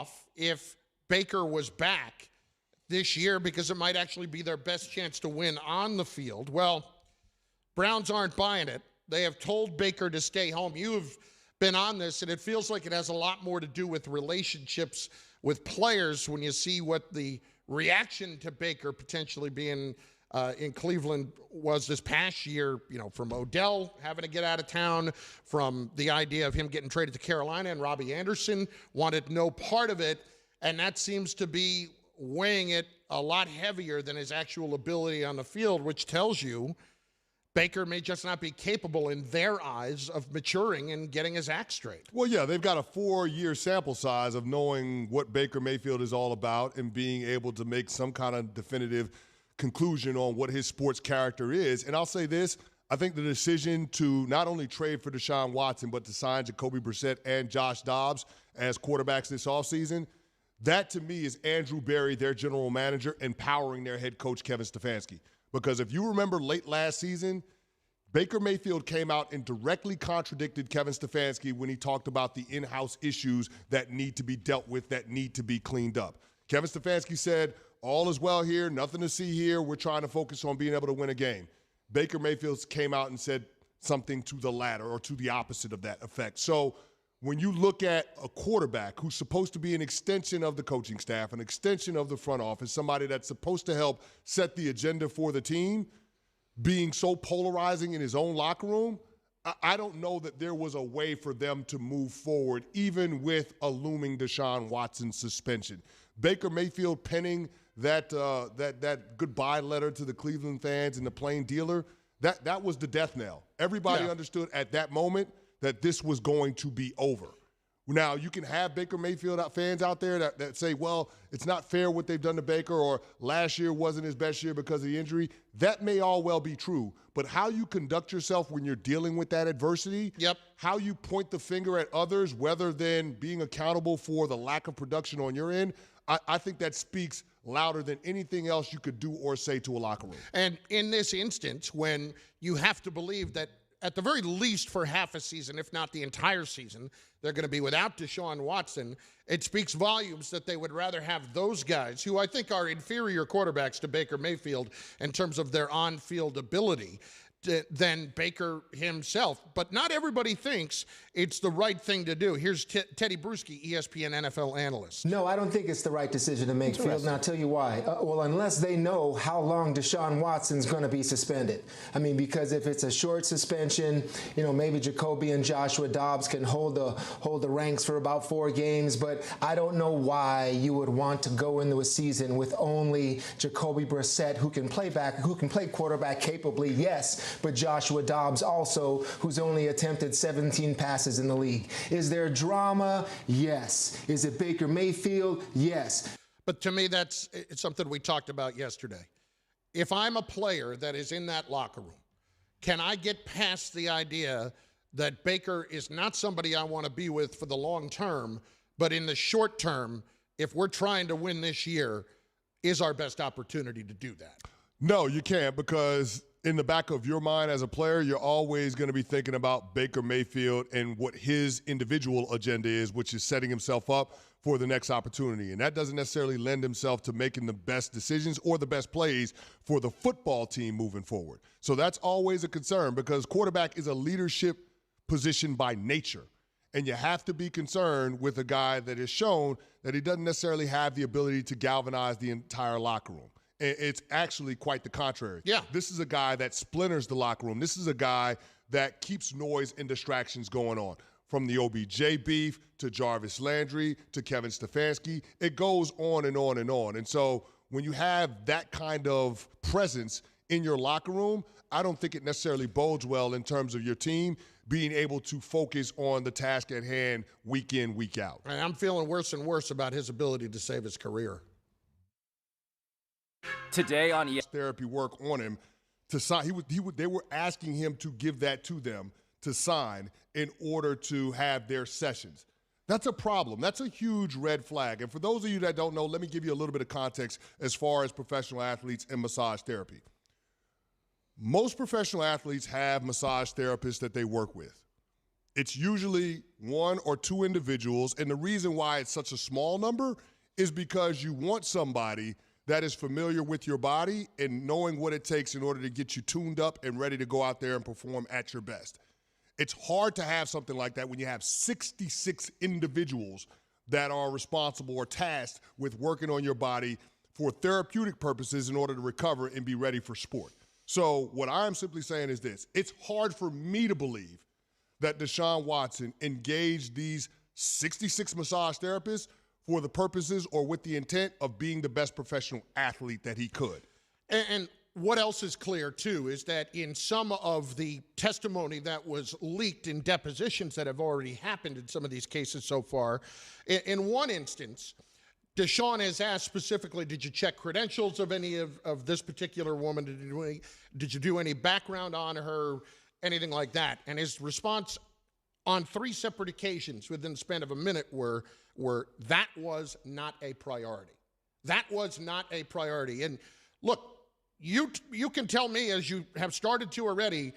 off if Baker was back this year because it might actually be their best chance to win on the field. Well, Browns aren't buying it. They have told Baker to stay home. You have been on this, and it feels like it has a lot more to do with relationships with players when you see what the reaction to Baker potentially being in Cleveland was this past year, from Odell having to get out of town, from the idea of him getting traded to Carolina, and Robbie Anderson wanted no part of it, and that seems to be weighing it a lot heavier than his actual ability on the field, which tells you Baker may just not be capable in their eyes of maturing and getting his act straight. Well, yeah, they've got a 4-year sample size of knowing what Baker Mayfield is all about and being able to make some kind of definitive conclusion on what his sports character is. And I'll say this, I think the decision to not only trade for Deshaun Watson, but to sign Jacoby Brissett and Josh Dobbs as quarterbacks this offseason, that to me is Andrew Berry, their general manager, empowering their head coach, Kevin Stefanski. Because if you remember late last season, Baker Mayfield came out and directly contradicted Kevin Stefanski when he talked about the in-house issues that need to be dealt with, that need to be cleaned up. Kevin Stefanski said, all is well here, nothing to see here, we're trying to focus on being able to win a game. Baker Mayfield came out and said something to the latter or to the opposite of that effect. So when you look at a quarterback who's supposed to be an extension of the coaching staff, an extension of the front office, somebody that's supposed to help set the agenda for the team, being so polarizing in his own locker room, I don't know that there was a way for them to move forward, even with a looming Deshaun Watson suspension. Baker Mayfield penning that goodbye letter to the Cleveland fans and the plain dealer, that was the death knell. Everybody understood at that moment that this was going to be over. Now, you can have Baker Mayfield fans out there that say, well, it's not fair what they've done to Baker, or last year wasn't his best year because of the injury. That may all well be true, but how you conduct yourself when you're dealing with that adversity, how you point the finger at others, whether than being accountable for the lack of production on your end, I think that speaks louder than anything else you could do or say to a locker room. And in this instance, when you have to believe that at the very least for half a season, if not the entire season, they're going to be without Deshaun Watson, it speaks volumes that they would rather have those guys, who I think are inferior quarterbacks to Baker Mayfield in terms of their on-field ability, than Baker himself. But not everybody thinks it's the right thing to do. Here's Teddy Bruschi, ESPN NFL analyst. No, I don't think it's the right decision to make, Field, and I'll tell you why. Well, unless they know how long Deshaun Watson's going to be suspended. I mean, because if it's a short suspension, maybe Jacoby and Joshua Dobbs can hold the ranks for about 4 games, but I don't know why you would want to go into a season with only Jacoby Brissett, who can play quarterback capably, yes, but Joshua Dobbs also, who's only attempted 17 passes in the league. Is there drama? Yes. Is it Baker Mayfield? Yes. But to me, it's something we talked about yesterday. If I'm a player that is in that locker room, can I get past the idea that Baker is not somebody I want to be with for the long term, but in the short term, if we're trying to win this year, is our best opportunity to do that? No, you can't, because in the back of your mind as a player, you're always going to be thinking about Baker Mayfield and what his individual agenda is, which is setting himself up for the next opportunity. And that doesn't necessarily lend himself to making the best decisions or the best plays for the football team moving forward. So that's always a concern, because quarterback is a leadership position by nature. And you have to be concerned with a guy that has shown that he doesn't necessarily have the ability to galvanize the entire locker room. It's actually quite the contrary. Yeah. This is a guy that splinters the locker room. This is a guy that keeps noise and distractions going on. From the OBJ beef to Jarvis Landry to Kevin Stefanski, it goes on and on and on. And so when you have that kind of presence in your locker room, I don't think it necessarily bodes well in terms of your team being able to focus on the task at hand week in, week out. And I'm feeling worse and worse about his ability to save his career. Today on therapy work on him to sign. They were asking him to give that to them to sign in order to have their sessions. That's a problem. That's a huge red flag. And for those of you that don't know, let me give you a little bit of context as far as professional athletes and massage therapy. Most professional athletes have massage therapists that they work with. It's usually one or two individuals, and the reason why it's such a small number is because you want somebody that is familiar with your body and knowing what it takes in order to get you tuned up and ready to go out there and perform at your best. It's hard to have something like that when you have 66 individuals that are responsible or tasked with working on your body for therapeutic purposes in order to recover and be ready for sport. So what I'm simply saying is this: it's hard for me to believe that Deshaun Watson engaged these 66 massage therapists for the purposes or with the intent of being the best professional athlete that he could. And what else is clear, too, is that in some of the testimony that was leaked in depositions that have already happened in some of these cases so far, in one instance, Deshaun has asked specifically, did you check credentials of any of this particular woman? Did you do any background on her, anything like that? And his response on 3 separate occasions within the span of a minute were that was not a priority. That was not a priority. And look, you can tell me, as you have started to already,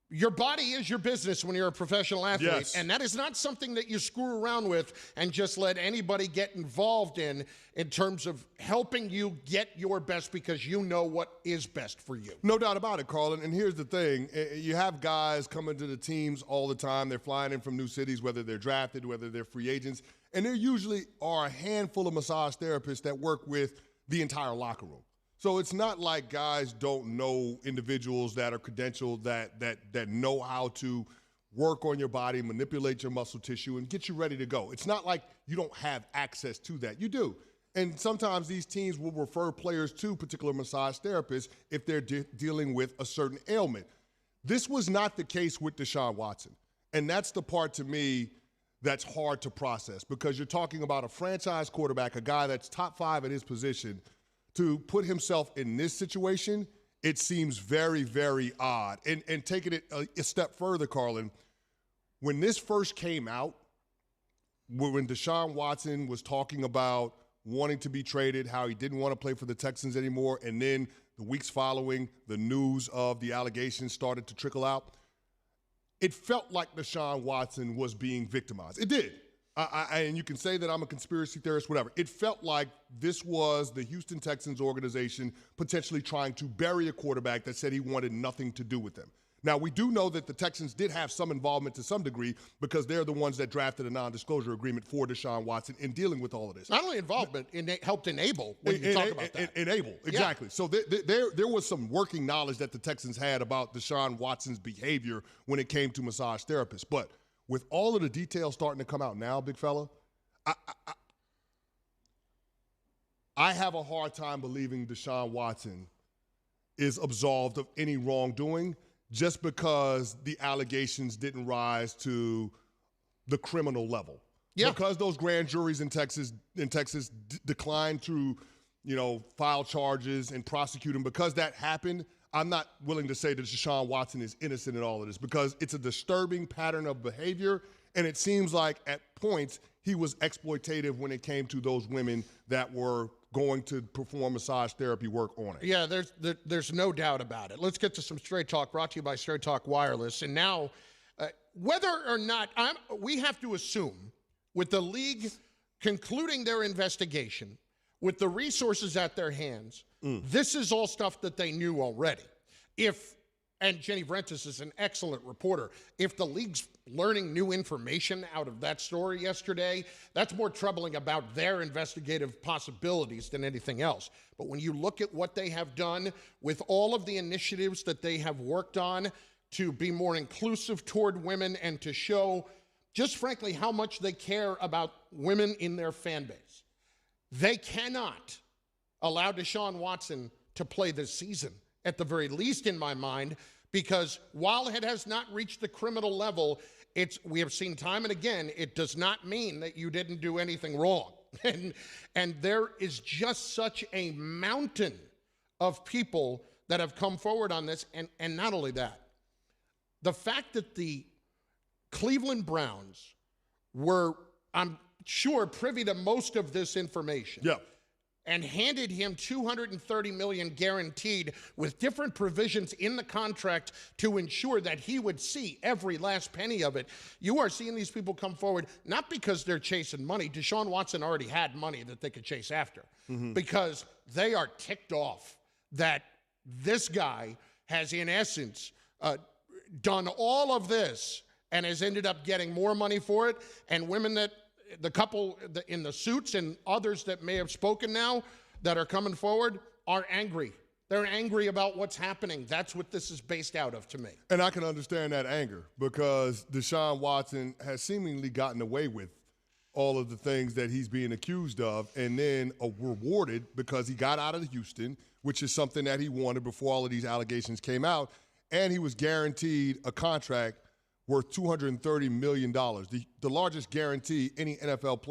your body is your business when you're a professional athlete. Yes. And that is not something that you screw around with and just let anybody get involved in terms of helping you get your best because you know what is best for you. No doubt about it, Carlin. And here's the thing. You have guys coming to the teams all the time. They're flying in from new cities, whether they're drafted, whether they're free agents. And there usually are a handful of massage therapists that work with the entire locker room. So it's not like guys don't know individuals that are credentialed, that know how to work on your body, manipulate your muscle tissue, and get you ready to go. It's not like you don't have access to that. You do. And sometimes these teams will refer players to particular massage therapists if they're dealing with a certain ailment. This was not the case with Deshaun Watson. And that's the part to me that's hard to process, because you're talking about a franchise quarterback, a guy that's top 5 at his position. To put himself in this situation, it seems very, very odd. And taking it a step further, Carlin, when this first came out, when Deshaun Watson was talking about wanting to be traded, how he didn't want to play for the Texans anymore, and then the weeks following, the news of the allegations started to trickle out, it felt like Deshaun Watson was being victimized. It did. And you can say that I'm a conspiracy theorist, whatever. It felt like this was the Houston Texans organization potentially trying to bury a quarterback that said he wanted nothing to do with them. Now, we do know that the Texans did have some involvement to some degree because they're the ones that drafted a non-disclosure agreement for Deshaun Watson in dealing with all of this. Not only involvement, it helped enable when you talk about that. Enable, exactly. Yeah. So there was some working knowledge that the Texans had about Deshaun Watson's behavior when it came to massage therapists. But with all of the details starting to come out now, big fella, I have a hard time believing Deshaun Watson is absolved of any wrongdoing just because the allegations didn't rise to the criminal level. Yeah. Because those grand juries in Texas declined to, file charges and prosecute him. Because that happened, I'm not willing to say that Deshaun Watson is innocent in all of this, because it's a disturbing pattern of behavior, and it seems like at points he was exploitative when it came to those women that were going to perform massage therapy work on it. Yeah, there's no doubt about it. Let's get to some Straight Talk, brought to you by Straight Talk Wireless. And now, whether or not we have to assume, with the league concluding their investigation, with the resources at their hands, this is all stuff that they knew already. And Jenny Vrentas is an excellent reporter. If the league's learning new information out of that story yesterday, that's more troubling about their investigative possibilities than anything else. But when you look at what they have done with all of the initiatives that they have worked on to be more inclusive toward women and to show, just frankly, how much they care about women in their fan base, they cannot allow Deshaun Watson to play this season, at the very least in my mind, because while it has not reached the criminal level, we have seen time and again, it does not mean that you didn't do anything wrong. And there is just such a mountain of people that have come forward on this. And not only that, the fact that the Cleveland Browns were, I'm sure, privy to most of this information. Yeah. and handed him $230 million guaranteed with different provisions in the contract to ensure that he would see every last penny of it. You are seeing these people come forward, not because they're chasing money. Deshaun Watson already had money that they could chase after, because they are ticked off that this guy has, in essence, done all of this and has ended up getting more money for it. And women that, the couple in the suits and others that may have spoken now that are coming forward are angry. They're angry about what's happening. That's what this is based out of to me. And I can understand that anger because Deshaun Watson has seemingly gotten away with all of the things that he's being accused of and then rewarded because he got out of Houston, which is something that he wanted before all of these allegations came out, and he was guaranteed a contract worth $230 million, the largest guarantee any NFL player